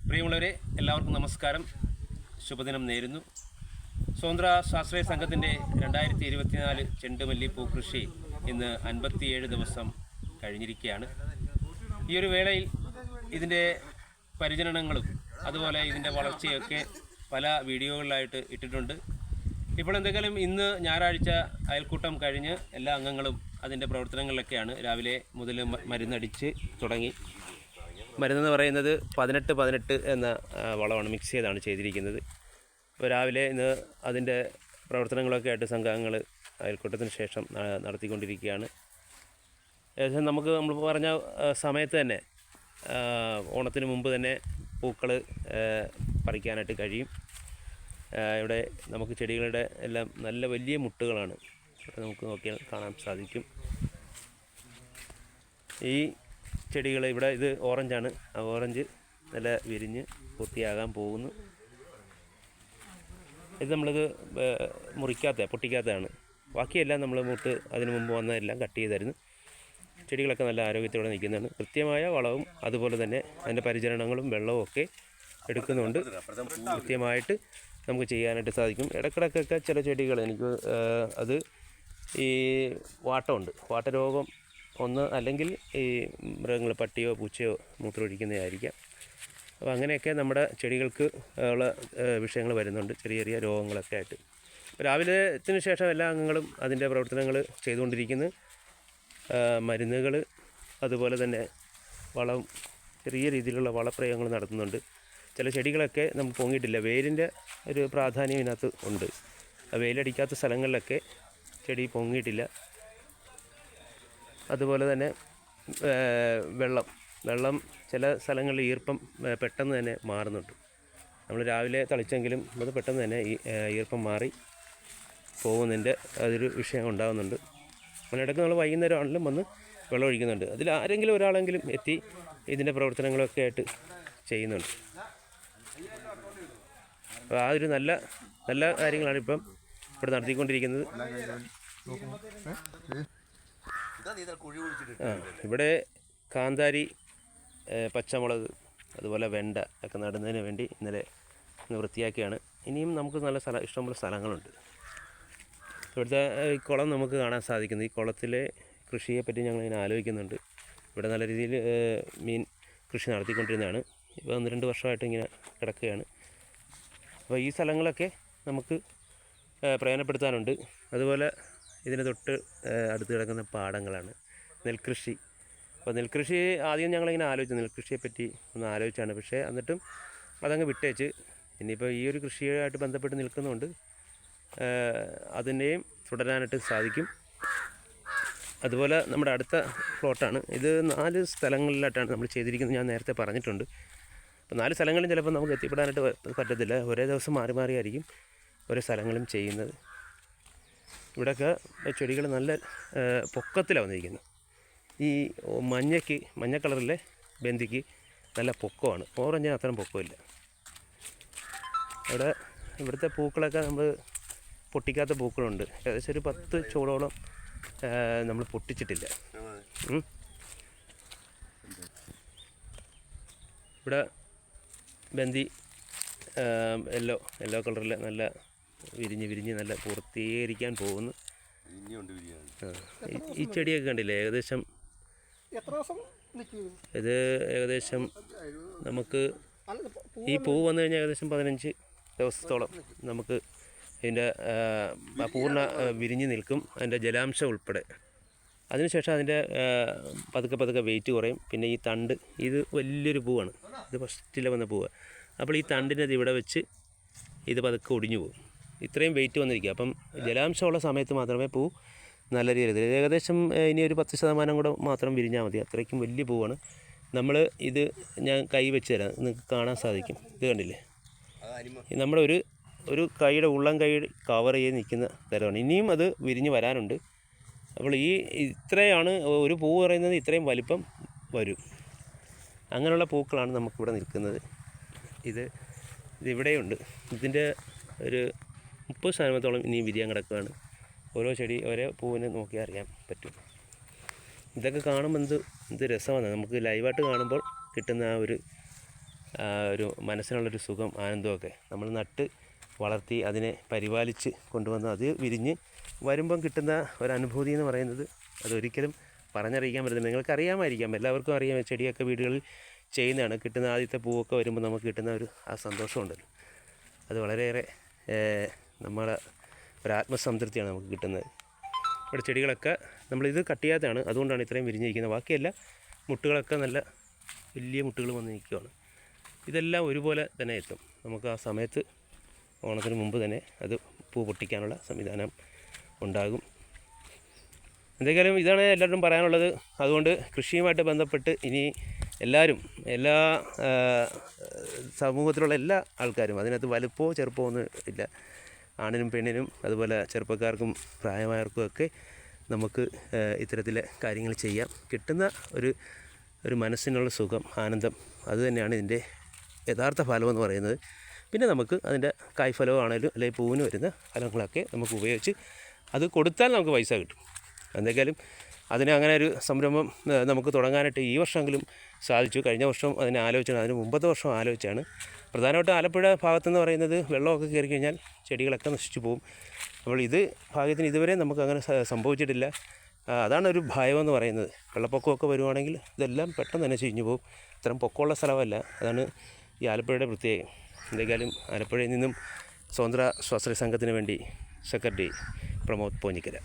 പ്രിയമുള്ളവരെ, എല്ലാവർക്കും നമസ്കാരം. ശുഭദിനം നേരുന്നു. സ്വതന്ത്ര സ്വാശ്രയ സംഘത്തിൻ്റെ 2024 ചെണ്ടുമല്ലി പൂക്കൃഷി ഇന്ന് 57 ദിവസം കഴിഞ്ഞിരിക്കുകയാണ്. ഈ ഒരു വേളയിൽ ഇതിൻ്റെ പരിചരണങ്ങളും അതുപോലെ ഇതിൻ്റെ വളർച്ചയൊക്കെ പല വീഡിയോകളിലായിട്ട് ഇട്ടിട്ടുണ്ട്. ഇപ്പോൾ എന്തെങ്കിലും ഇന്ന് ഞായറാഴ്ച അയൽക്കൂട്ടം കഴിഞ്ഞ് എല്ലാ അംഗങ്ങളും അതിൻ്റെ പ്രവർത്തനങ്ങളിലൊക്കെയാണ്. രാവിലെ മുതൽ മരുന്നടിച്ച് തുടങ്ങി. മരുന്നെന്ന് പറയുന്നത് 18-18 എന്ന വളമാണ്, മിക്സ് ചെയ്താണ് ചെയ്തിരിക്കുന്നത്. ഇപ്പോൾ രാവിലെ ഇന്ന് അതിൻ്റെ പ്രവർത്തനങ്ങളൊക്കെ ആയിട്ട് സംഘാംഗങ്ങൾ അയൽക്കൂട്ടത്തിന് ശേഷം നടത്തിക്കൊണ്ടിരിക്കുകയാണ്. ഏകദേശം നമ്മൾ പറഞ്ഞ സമയത്ത് തന്നെ ഓണത്തിന് മുമ്പ് തന്നെ പൂക്കൾ പറിക്കാനായിട്ട് കഴിയും. ഇവിടെ നമുക്ക് ചെടികളുടെ എല്ലാം നല്ല വലിയ മുട്ടുകളാണ് നമുക്ക് നോക്കിയാൽ കാണാൻ സാധിക്കും. ഈ ചെടികൾ ഇവിടെ ഇത് ഓറഞ്ചാണ്. ആ ഓറഞ്ച് നല്ല വിരിഞ്ഞ് പൂർത്തിയാകാൻ പോകുന്നു. ഇത് നമ്മളിത് പൊട്ടിക്കാത്തതാണ്. ബാക്കിയെല്ലാം നമ്മൾ മുട്ട് അതിന് മുമ്പ് വന്നതെല്ലാം കട്ട് ചെയ്തായിരുന്നു. ചെടികളൊക്കെ നല്ല ആരോഗ്യത്തോടെ നിൽക്കുന്നതാണ്. കൃത്യമായ വളവും അതുപോലെ തന്നെ അതിൻ്റെ പരിചരണങ്ങളും വെള്ളവും ഒക്കെ എടുക്കുന്നുണ്ട്. കൃത്യമായിട്ട് നമുക്ക് ചെയ്യാനായിട്ട് സാധിക്കും. ഇടയ്ക്കിടയ്ക്കൊക്കെ ചില ചെടികൾ എനിക്ക് അത് ഈ വാട്ടമുണ്ട്, വാട്ടരോഗം ഒന്ന്, അല്ലെങ്കിൽ ഈ മൃഗങ്ങൾ പട്ടിയോ പൂച്ചയോ മൂത്രമൊഴിക്കുന്നതായിരിക്കാം. അപ്പോൾ അങ്ങനെയൊക്കെ നമ്മുടെ ചെടികൾക്ക് ഉള്ള വിഷയങ്ങൾ വരുന്നുണ്ട്, ചെറിയ ചെറിയ രോഗങ്ങളൊക്കെ ആയിട്ട്. രാവിലത്തിന് ശേഷം എല്ലാ അംഗങ്ങളും അതിൻ്റെ പ്രവർത്തനങ്ങൾ ചെയ്തുകൊണ്ടിരിക്കുന്നു. മരുന്നുകൾ അതുപോലെ തന്നെ വളം, ചെറിയ രീതിയിലുള്ള വളപ്രയോഗങ്ങൾ നടത്തുന്നുണ്ട്. ചില ചെടികളൊക്കെ നമുക്ക് പൊങ്ങിയിട്ടില്ല. വെയിലിൻ്റെ ഒരു പ്രാധാന്യം ഇതിനകത്ത് ഉണ്ട്. വെയിലടിക്കാത്ത സ്ഥലങ്ങളിലൊക്കെ ചെടി പൊങ്ങിയിട്ടില്ല. അതുപോലെ തന്നെ വെള്ളം ചില സ്ഥലങ്ങളിൽ ഈർപ്പം പെട്ടെന്ന് തന്നെ മാറുന്നുണ്ട്. നമ്മൾ രാവിലെ തളിച്ചെങ്കിലും അത് പെട്ടെന്ന് തന്നെ ഈ ഈർപ്പം മാറി പോകുന്നതിൻ്റെ അതൊരു വിഷയം ഉണ്ടാകുന്നുണ്ട്. അതിനിടയ്ക്ക് നമ്മൾ വൈകുന്നേരം ആണെങ്കിലും വന്ന് വെള്ളം ഒഴിക്കുന്നുണ്ട്. അതിൽ ആരെങ്കിലും ഒരാളെങ്കിലും എത്തി ഇതിൻ്റെ പ്രവർത്തനങ്ങളൊക്കെ ആയിട്ട് ചെയ്യുന്നുണ്ട്. അപ്പോൾ ആ ഒരു നല്ല നല്ല കാര്യങ്ങളാണ് ഇപ്പം ഇവിടെ നടത്തിക്കൊണ്ടിരിക്കുന്നത്. ഇവിടെ കാന്താരി, പച്ചമുളക്, അതുപോലെ വെണ്ട ഒക്കെ നടുന്നതിന് വേണ്ടി ഇന്നലെ വൃത്തിയാക്കിയാണ്. ഇനിയും നമുക്ക് നല്ല ഇഷ്ടംപോലെ സ്ഥലങ്ങളുണ്ട്. ഇവിടുത്തെ ഈ കുളം നമുക്ക് കാണാൻ സാധിക്കുന്നു. ഈ കുളത്തിലെ കൃഷിയെപ്പറ്റി ഞങ്ങളിങ്ങനെ ആലോചിക്കുന്നുണ്ട്. ഇവിടെ നല്ല രീതിയിൽ മീൻ കൃഷി നടത്തിക്കൊണ്ടിരുന്നതാണ്. ഇപ്പോൾ 1-2 വർഷമായിട്ട് ഇങ്ങനെ കിടക്കുകയാണ്. അപ്പോൾ ഈ സ്ഥലങ്ങളൊക്കെ നമുക്ക് പ്രയോജനപ്പെടുത്താനുണ്ട്. അതുപോലെ ഇതിന് തൊട്ട് അടുത്ത് കിടക്കുന്ന പാടങ്ങളാണ് നെൽകൃഷി. അപ്പോൾ നെൽകൃഷി ആദ്യം ഞങ്ങളിങ്ങനെ ആലോചിച്ചു, നെൽകൃഷിയെപ്പറ്റി ഒന്ന് ആലോചിച്ചാണ്. പക്ഷേ എന്നിട്ടും അതങ്ങ് വിട്ടേച്ച് ഇനിയിപ്പോൾ ഈ ഒരു കൃഷിയായിട്ട് ബന്ധപ്പെട്ട് നിൽക്കുന്നതുകൊണ്ട് അതിനെയും തുടരാനായിട്ട് സാധിക്കും. അതുപോലെ നമ്മുടെ അടുത്ത പ്ലോട്ടാണ് ഇത്. 4 സ്ഥലങ്ങളിലായിട്ടാണ് നമ്മൾ ചെയ്തിരിക്കുന്നത്. ഞാൻ നേരത്തെ പറഞ്ഞിട്ടുണ്ട്. അപ്പോൾ 4 സ്ഥലങ്ങളും ചിലപ്പോൾ നമുക്ക് എത്തിപ്പെടാനായിട്ട് പറ്റത്തില്ല. ഒരേ ദിവസം മാറി മാറിയായിരിക്കും ഓരോ സ്ഥലങ്ങളും ചെയ്യുന്നത്. ഇവിടെയൊക്കെ ചെടികൾ നല്ല പൊക്കത്തിലാണ് വന്നിരിക്കുന്നത്. ഈ മഞ്ഞ കളറിലെ ബന്ദിക്ക് നല്ല പൊക്കമാണ്. ഓറഞ്ചിന് അത്രയും പൊക്കമില്ല. ഇവിടുത്തെ പൂക്കളൊക്കെ നമ്മൾ പൊട്ടിക്കാത്ത പൂക്കളുണ്ട്. ഏകദേശം ഒരു 10 ചൂടോളം നമ്മൾ പൊട്ടിച്ചിട്ടില്ല. ഇവിടെ ബന്ദി യെല്ലോ കളറിൽ നല്ല വിരിഞ്ഞ് നല്ല പൂർത്തീകരിക്കാൻ പോകുന്നു. ഈ ചെടിയൊക്കെ കണ്ടില്ലേ, ഏകദേശം ഇത് ഏകദേശം നമുക്ക് ഈ പൂ വന്നു കഴിഞ്ഞാൽ ഏകദേശം 15 ദിവസത്തോളം നമുക്ക് ഇതിൻ്റെ പൂർണ്ണ വിരിഞ്ഞ് നിൽക്കും, അതിൻ്റെ ജലാംശം ഉൾപ്പെടെ. അതിനുശേഷം അതിൻ്റെ പതുക്കെ വെയിറ്റ് കുറയും. പിന്നെ ഈ തണ്ട്, ഇത് വലിയൊരു പൂവാണ്, ഇത് ഫസ്റ്റിൽ വന്ന പൂവ്. അപ്പോൾ ഈ തണ്ടിനത് ഇവിടെ വെച്ച് ഇത് പതുക്കെ ഒടിഞ്ഞു പോകും. ഇത്രയും വെയിറ്റ് വന്നിരിക്കുക. അപ്പം ജലാംശമുള്ള സമയത്ത് മാത്രമേ പൂ നല്ല രീതിയിൽ, ഏകദേശം ഇനി ഒരു 10% കൂടെ മാത്രം വിരിഞ്ഞാൽ മതി. അത്രയ്ക്കും വലിയ പൂവാണ്. ഇത് ഞാൻ കൈ വെച്ച് തരാം, നിങ്ങൾക്ക് കാണാൻ സാധിക്കും. ഇത് കണ്ടില്ലേ, നമ്മുടെ ഒരു കൈയുടെ ഉള്ളം കൈ കവർ ചെയ്ത് നിൽക്കുന്ന തരമാണ്. ഇനിയും അത് വിരിഞ്ഞ് വരാനുണ്ട്. അപ്പോൾ ഇത്രയാണ് ഒരു പൂ പറയുന്നത്, ഇത്രയും വലിപ്പം വരും. അങ്ങനെയുള്ള പൂക്കളാണ് നമുക്കിവിടെ നിൽക്കുന്നത്. ഇതിവിടെയുണ്ട്. ഇതിൻ്റെ ഒരു 30% ഇനിയും വിരിയാൻ കിടക്കുകയാണ്. ഓരോ ചെടി ഓരോ പൂവിനെ നോക്കി അറിയാൻ പറ്റും. ഇതൊക്കെ കാണുമ്പോൾ എന്ത് രസമാണ്. നമുക്ക് ലൈവായിട്ട് കാണുമ്പോൾ കിട്ടുന്ന ആ ഒരു ഒരു മനസ്സിനുള്ളൊരു സുഖം ആനന്ദമൊക്കെ നമ്മൾ നട്ട് വളർത്തി അതിനെ പരിപാലിച്ച് കൊണ്ടുവന്ന് അത് വിരിഞ്ഞ് വരുമ്പം കിട്ടുന്ന ഒരനുഭൂതി എന്ന് പറയുന്നത് അതൊരിക്കലും പറഞ്ഞറിയിക്കാൻ പറ്റില്ല. നിങ്ങൾക്കറിയാമായിരിക്കാം, എല്ലാവർക്കും അറിയാം, ചെടിയൊക്കെ വീടുകളിൽ ചെയ്യുന്നതാണ്. കിട്ടുന്ന ആദ്യത്തെ പൂവൊക്കെ വരുമ്പോൾ നമുക്ക് കിട്ടുന്ന ആ സന്തോഷമുണ്ടല്ലോ, അത് വളരെയേറെ നമ്മളെ ഒരാത്മസംതൃപ്തിയാണ് നമുക്ക് കിട്ടുന്നത്. ഇവിടെ ചെടികളൊക്കെ നമ്മളിത് കട്ട് ചെയ്യാത്തതാണ്, അതുകൊണ്ടാണ് ഇത്രയും വിരിഞ്ഞിരിക്കുന്നത്. ബാക്കിയെല്ലാം മുട്ടുകളൊക്കെ നല്ല വലിയ മുട്ടുകൾ വന്ന് നിൽക്കുകയാണ്. ഇതെല്ലാം ഒരുപോലെ തന്നെ എത്തും. നമുക്ക് ആ സമയത്ത് ഓണത്തിന് മുമ്പ് തന്നെ അത് പൂ പൊട്ടിക്കാനുള്ള സംവിധാനം ഉണ്ടാകും. എന്തെങ്കിലും ഇതാണ് എല്ലാവരും പറയാനുള്ളത്. അതുകൊണ്ട് കൃഷിയുമായിട്ട് ബന്ധപ്പെട്ട് ഇനി എല്ലാവരും, എല്ലാ സമൂഹത്തിലുള്ള എല്ലാ ആൾക്കാരും, അതിനകത്ത് വലുപ്പമോ ചെറുപ്പമോ ഒന്നും ഇല്ല, ആണിനും പെണ്ണിനും അതുപോലെ ചെറുപ്പക്കാർക്കും പ്രായമായവർക്കും ഒക്കെ നമുക്ക് ഇത്തരത്തിലെ കാര്യങ്ങൾ ചെയ്യാം. കിട്ടുന്ന ഒരു മനസ്സിനുള്ള സുഖം, ആനന്ദം, അതുതന്നെയാണ് ഇതിൻ്റെ യഥാർത്ഥ ഫലമെന്ന് പറയുന്നത്. പിന്നെ നമുക്ക് അതിൻ്റെ കായ്ഫലമാണേലും അല്ലെങ്കിൽ പൂവിന് വരുന്ന ഫലങ്ങളൊക്കെ നമുക്ക് ഉപയോഗിച്ച് അത് കൊടുത്താൽ നമുക്ക് പൈസ കിട്ടും. എന്തെങ്കിലും അതിന് അങ്ങനെ ഒരു സംരംഭം നമുക്ക് തുടങ്ങാനായിട്ട് ഈ വർഷമെങ്കിലും സാധിച്ചു. കഴിഞ്ഞ വർഷം അതിനെ ആലോചിച്ചാണ്, അതിന് മുമ്പത്തെ വർഷം ആലോചിച്ചാണ്. പ്രധാനമായിട്ടും ആലപ്പുഴ ഭാഗത്തെന്ന് പറയുന്നത് വെള്ളമൊക്കെ കയറി കഴിഞ്ഞാൽ ചെടികളൊക്കെ നശിച്ചു പോകും. അപ്പോൾ ഇത് ഭാഗ്യത്തിന് ഇതുവരെ നമുക്ക് അങ്ങനെ സംഭവിച്ചിട്ടില്ല. അതാണ് ഒരു ഭയമെന്ന് പറയുന്നത്. വെള്ളപ്പൊക്കമൊക്കെ വരുവാണെങ്കിൽ ഇതെല്ലാം പെട്ടെന്ന് തന്നെ ചീഞ്ഞു പോകും. ഇത്രയും പൊക്കമുള്ള സ്ഥലമല്ല, അതാണ് ഈ ആലപ്പുഴയുടെ പ്രത്യേകം. എന്തെങ്കിലും ആലപ്പുഴയിൽ നിന്നും സ്വതന്ത്ര സ്വാശ്രയ സംഘത്തിന് വേണ്ടി സെക്രട്ടറി പ്രമോദ് പോഞ്ഞിക്കര.